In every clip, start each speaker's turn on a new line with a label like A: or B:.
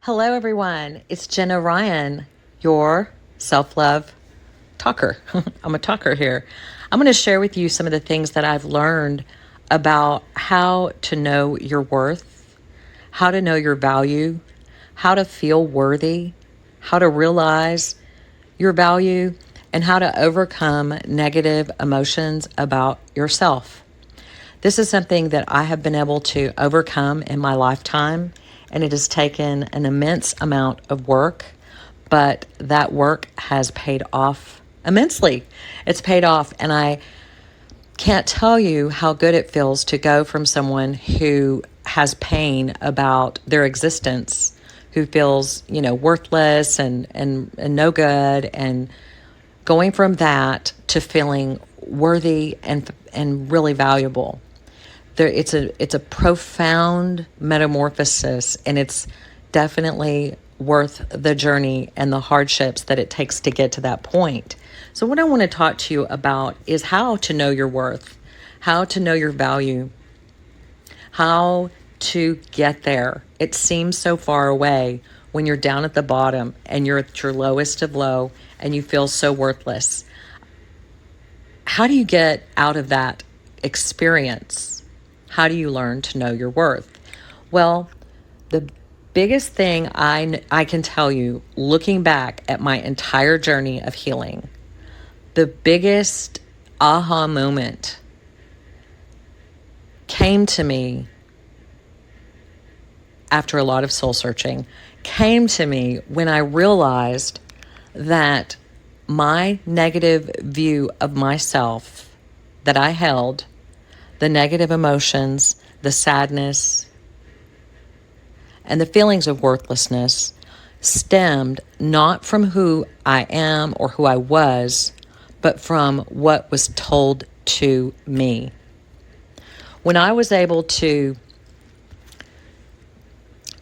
A: Hello, everyone. It's Jenna Ryan, your self love talker. I'm a talker here. I'm going to share with you some of the things that I've learned about how to know your worth, how to know your value, how to feel worthy, how to realize your value, and how to overcome negative emotions about yourself. This is something that I have been able to overcome in my lifetime, and it has taken an immense amount of work, but that work has paid off immensely. It's paid off, and I can't tell you how good it feels to go from someone who has pain about their existence, who feels, worthless and no good, and going from that to feeling worthy and really valuable. It's a profound metamorphosis, and it's definitely worth the journey and the hardships that it takes to get to that point. So what I want to talk to you about is how to know your worth, how to know your value, how to get there. It seems so far away when you're down at the bottom and you're at your lowest of low and you feel so worthless. How do you get out of that experience? How do you learn to know your worth? Well, the biggest thing I can tell you, looking back at my entire journey of healing, the biggest aha moment came to me after a lot of soul searching, came to me when I realized that my negative view of myself that I held, the negative emotions, the sadness, and the feelings of worthlessness stemmed not from who I am or who I was, but from what was told to me. When I was able to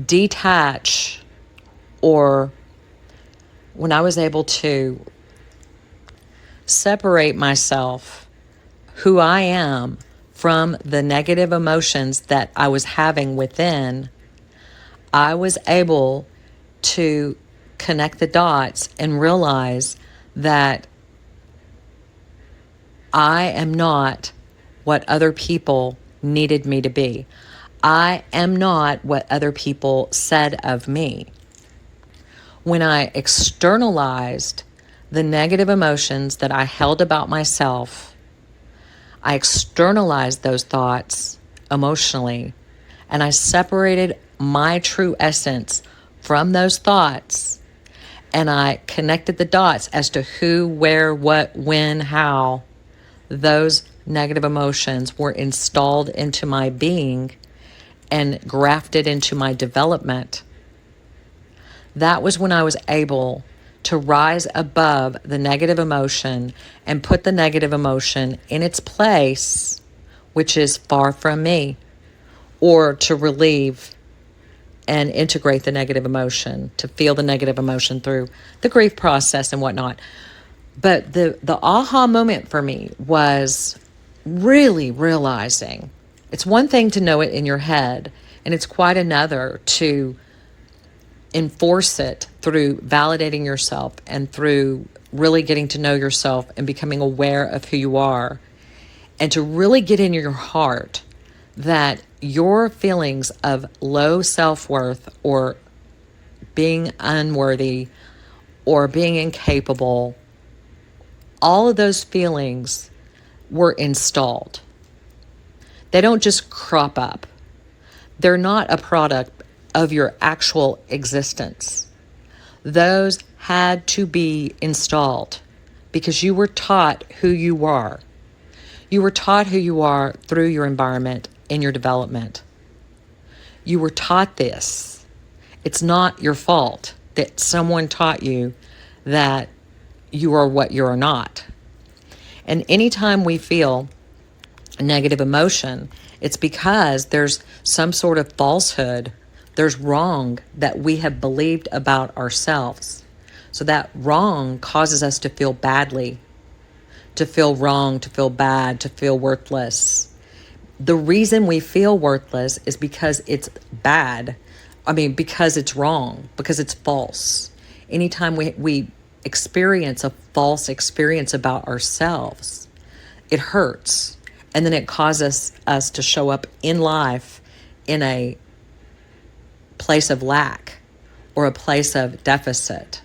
A: detach, or when I was able to separate myself, who I am, from the negative emotions that I was having within, I was able to connect the dots and realize that I am not what other people needed me to be. I am not what other people said of me. When I externalized the negative emotions that I held about myself, I externalized those thoughts emotionally, and I separated my true essence from those thoughts, and I connected the dots as to who, where, what, when, how those negative emotions were installed into my being and grafted into my development. That was when I was able to rise above the negative emotion and put the negative emotion in its place, which is far from me, or to relieve and integrate the negative emotion, to feel the negative emotion through the grief process and whatnot. But the aha moment for me was really realizing it's one thing to know it in your head, and it's quite another to enforce it through validating yourself and through really getting to know yourself and becoming aware of who you are, and to really get in your heart that your feelings of low self-worth or being unworthy or being incapable, all of those feelings were installed. They don't just crop up. They're not a product of your actual existence. Those had to be installed because you were taught who you are. You were taught who you are through your environment in your development. You were taught this. It's not your fault that someone taught you that you are what you are not. And anytime we feel a negative emotion, it's because there's some sort of falsehood, there's wrong that we have believed about ourselves. So that wrong causes us to feel badly, to feel wrong, to feel bad, to feel worthless. The reason we feel worthless is because it's bad. I mean, because it's wrong, because it's false. Anytime we experience a false experience about ourselves, it hurts. And then it causes us to show up in life in a place of lack or a place of deficit.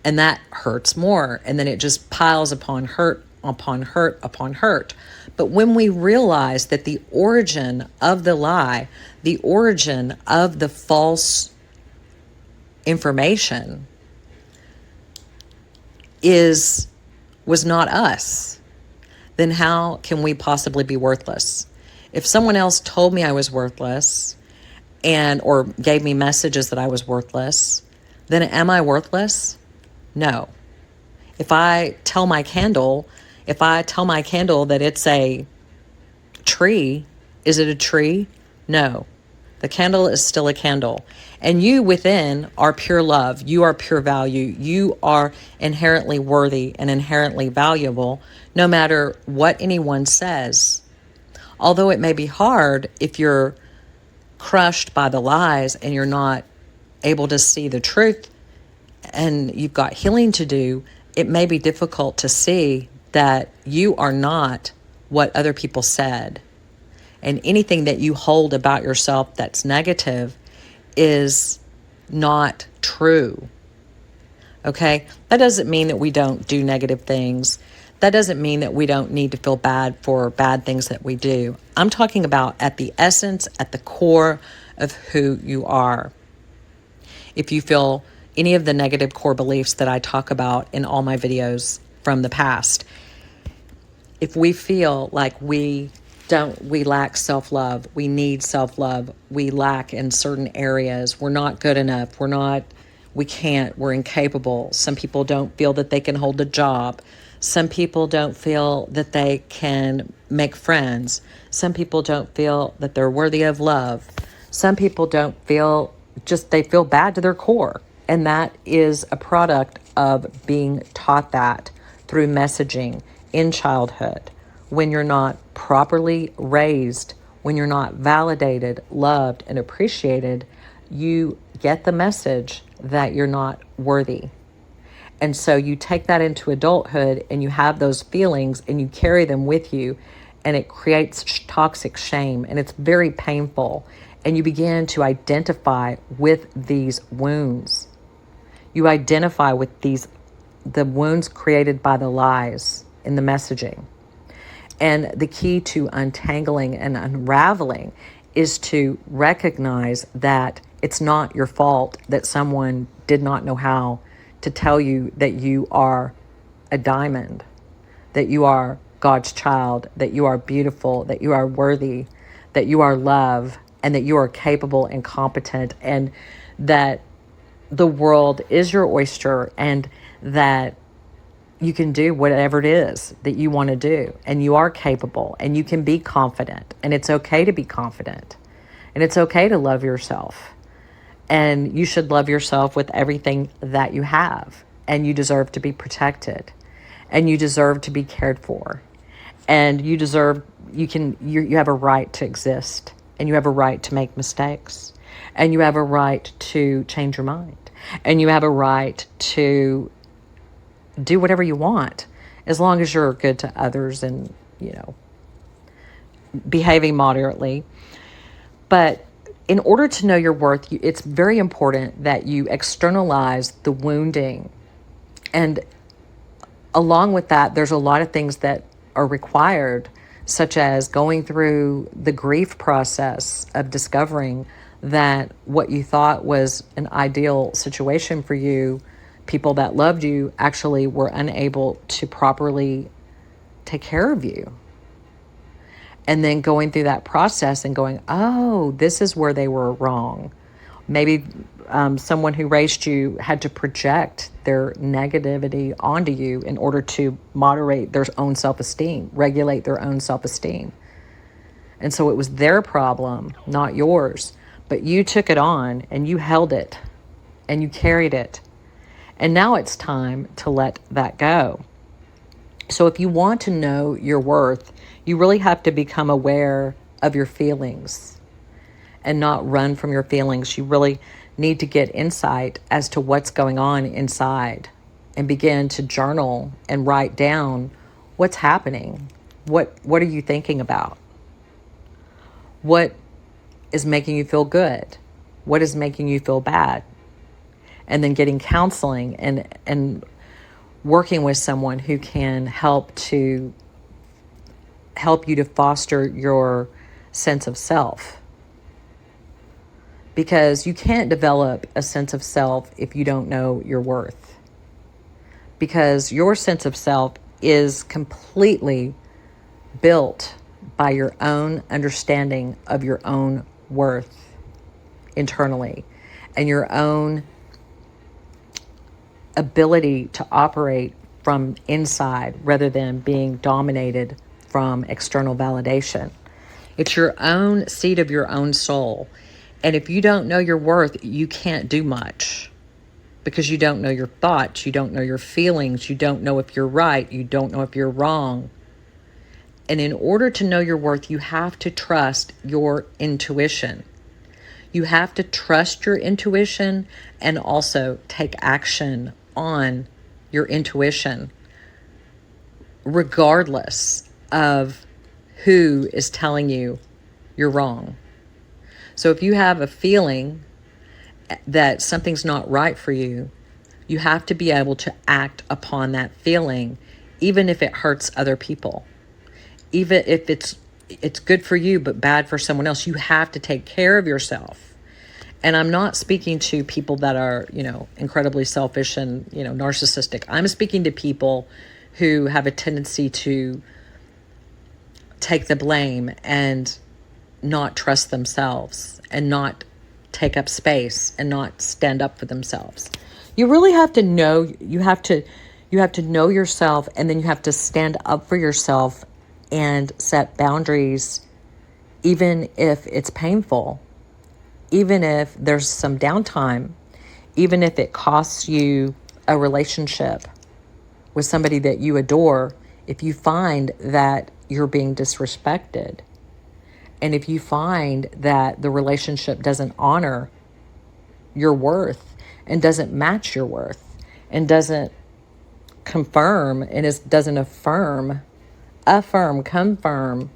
A: And that hurts more. And then it just piles upon hurt, upon hurt, upon hurt. But when we realize that the origin of the lie, the origin of the false information was not us, then how can we possibly be worthless? If someone else told me I was worthless or gave me messages that I was worthless, then am I worthless? No. If I tell my candle that it's a tree, is it a tree? No. The candle is still a candle. And you within are pure love. You are pure value. You are inherently worthy and inherently valuable, no matter what anyone says. Although it may be hard if you're crushed by the lies and you're not able to see the truth and you've got healing to do, it may be difficult to see that you are not what other people said. And anything that you hold about yourself that's negative is not true. Okay? That doesn't mean that we don't do negative things. That doesn't mean that we don't need to feel bad for bad things that we do. I'm talking about at the essence, at the core of who you are. If you feel any of the negative core beliefs that I talk about in all my videos from the past, if we feel like we lack self-love, we need self-love, we lack in certain areas, we're not good enough, we're incapable. Some people don't feel that they can hold a job. Some people don't feel that they can make friends. Some people don't feel that they're worthy of love. Some people don't feel, they feel bad to their core. And that is a product of being taught that through messaging in childhood. When you're not properly raised, when you're not validated, loved, and appreciated, you get the message that you're not worthy. And so you take that into adulthood and you have those feelings and you carry them with you, and it creates toxic shame, and it's very painful. And you begin to identify with these wounds. You identify with the wounds created by the lies in the messaging. And the key to untangling and unraveling is to recognize that it's not your fault that someone did not know how to tell you that you are a diamond, that you are God's child, that you are beautiful, that you are worthy, that you are love, and that you are capable and competent, and that the world is your oyster, and that you can do whatever it is that you want to do, and you are capable, and you can be confident, and it's okay to be confident, and it's okay to love yourself, and you should love yourself with everything that you have, and you deserve to be protected, and you deserve to be cared for, and you have a right to exist, and you have a right to make mistakes, and you have a right to change your mind, and you have a right to do whatever you want, as long as you're good to others and, behaving moderately. But in order to know your worth, it's very important that you externalize the wounding. And along with that, there's a lot of things that are required, such as going through the grief process of discovering that what you thought was an ideal situation for you, people that loved you, actually were unable to properly take care of you. And then going through that process and going, oh, this is where they were wrong. Maybe someone who raised you had to project their negativity onto you in order to moderate their own self-esteem, regulate their own self-esteem. And so it was their problem, not yours. But you took it on and you held it and you carried it. And now it's time to let that go. So if you want to know your worth, you really have to become aware of your feelings. and not run from your feelings. You really need to get insight as to what's going on inside and begin to journal and write down what's happening. What are you thinking about? What is making you feel good? What is making you feel bad? And then getting counseling and working with someone who can help you to foster your sense of self. Because you can't develop a sense of self if you don't know your worth. Because your sense of self is completely built by your own understanding of your own worth internally and your own ability to operate from inside rather than being dominated from external validation. It's your own seat of your own soul. And if you don't know your worth, you can't do much because you don't know your thoughts, you don't know your feelings, you don't know if you're right, you don't know if you're wrong. And in order to know your worth, you have to trust your intuition. You have to trust your intuition and also take action on your intuition, regardless of who is telling you you're wrong. So if you have a feeling that something's not right for you, you have to be able to act upon that feeling, even if it hurts other people. Even if it's good for you but bad for someone else, you have to take care of yourself. And I'm not speaking to people that are, incredibly selfish and, narcissistic. I'm speaking to people who have a tendency to take the blame and not trust themselves and not take up space and not stand up for themselves. You really have to know, you have to know yourself, and then you have to stand up for yourself and set boundaries, even if it's painful, even if there's some downtime, even if it costs you a relationship with somebody that you adore. If you find that you're being disrespected, and if you find that the relationship doesn't honor your worth and doesn't match your worth and doesn't confirm and doesn't confirm,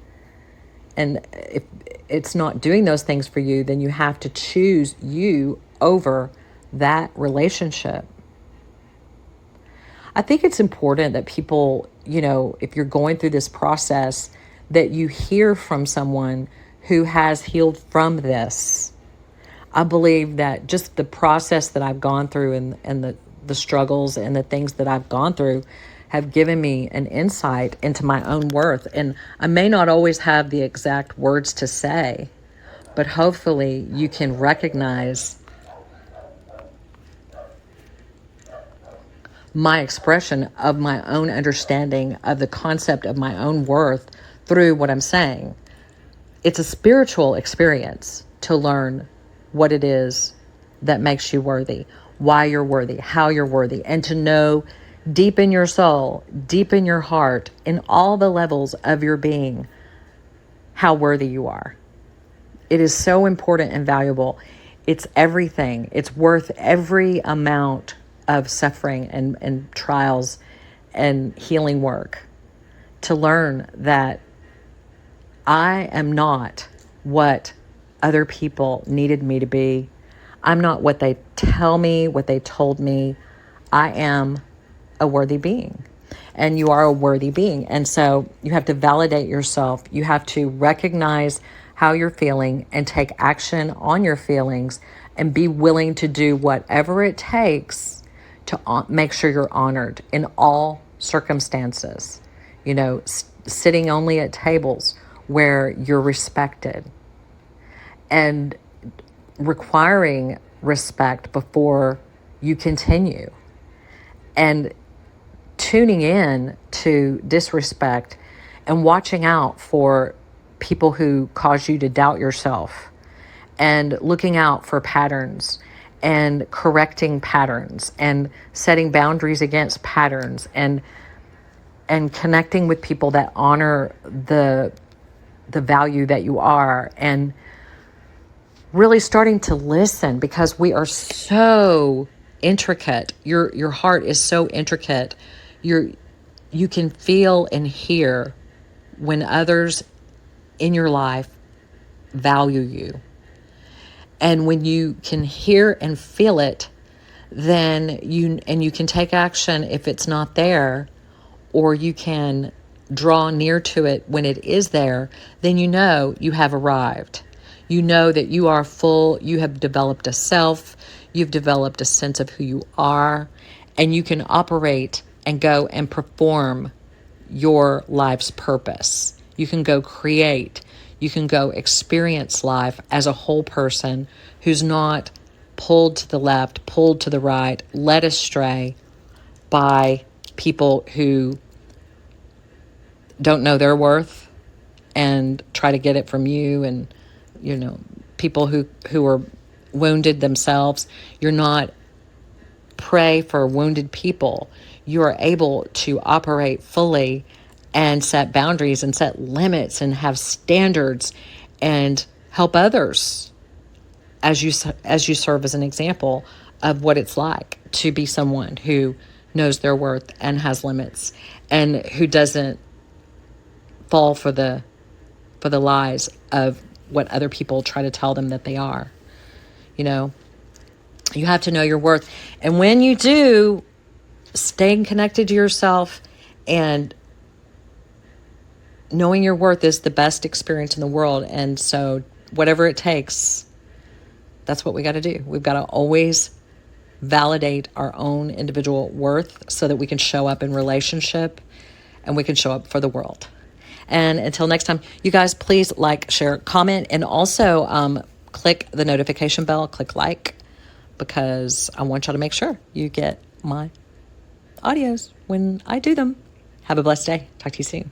A: and if it's not doing those things for you, then you have to choose you over that relationship. I think it's important that people, if you're going through this process, that you hear from someone who has healed from this. I believe that just the process that I've gone through and the struggles and the things that I've gone through have given me an insight into my own worth. And I may not always have the exact words to say, but hopefully you can recognize my expression of my own understanding of the concept of my own worth through what I'm saying. It's a spiritual experience to learn what it is that makes you worthy, why you're worthy, how you're worthy, and to know deep in your soul, deep in your heart, in all the levels of your being, how worthy you are. It is so important and valuable. It's everything. It's worth every amount of suffering and trials and healing work to learn that I am not what other people needed me to be. I'm not what they tell me, what they told me. I am a worthy being, and you are a worthy being. And so you have to validate yourself. You have to recognize how you're feeling and take action on your feelings and be willing to do whatever it takes to make sure you're honored in all circumstances. Sitting only at tables where you're respected and requiring respect before you continue, and tuning in to disrespect and watching out for people who cause you to doubt yourself, and looking out for patterns and correcting patterns and setting boundaries against patterns, and connecting with people that honor the value that you are, and really starting to listen, because we are so intricate. Your heart is so intricate. You can feel and hear when others in your life value you. And when you can hear and feel it, then you can take action if it's not there, or you can draw near to it when it is there. Then you know you have arrived. You know that you are full, you have developed a self, you've developed a sense of who you are, and you can operate and go and perform your life's purpose. You can go create, you can go experience life as a whole person who's not pulled to the left, pulled to the right, led astray by people who don't know their worth and try to get it from you, and people who are wounded themselves. You're not prey for wounded people. You are able to operate fully and set boundaries and set limits and have standards and help others as you serve as an example of what it's like to be someone who knows their worth and has limits, and who doesn't fall for the lies of what other people try to tell them that they are. You have to know your worth. And when you do, staying connected to yourself and knowing your worth is the best experience in the world. And so whatever it takes, that's what we got to do. We've got to always validate our own individual worth so that we can show up in relationship and we can show up for the world. And until next time, you guys, please like, share, comment, and also click the notification bell, click like, because I want y'all to make sure you get my audios when I do them. Have a blessed day. Talk to you soon.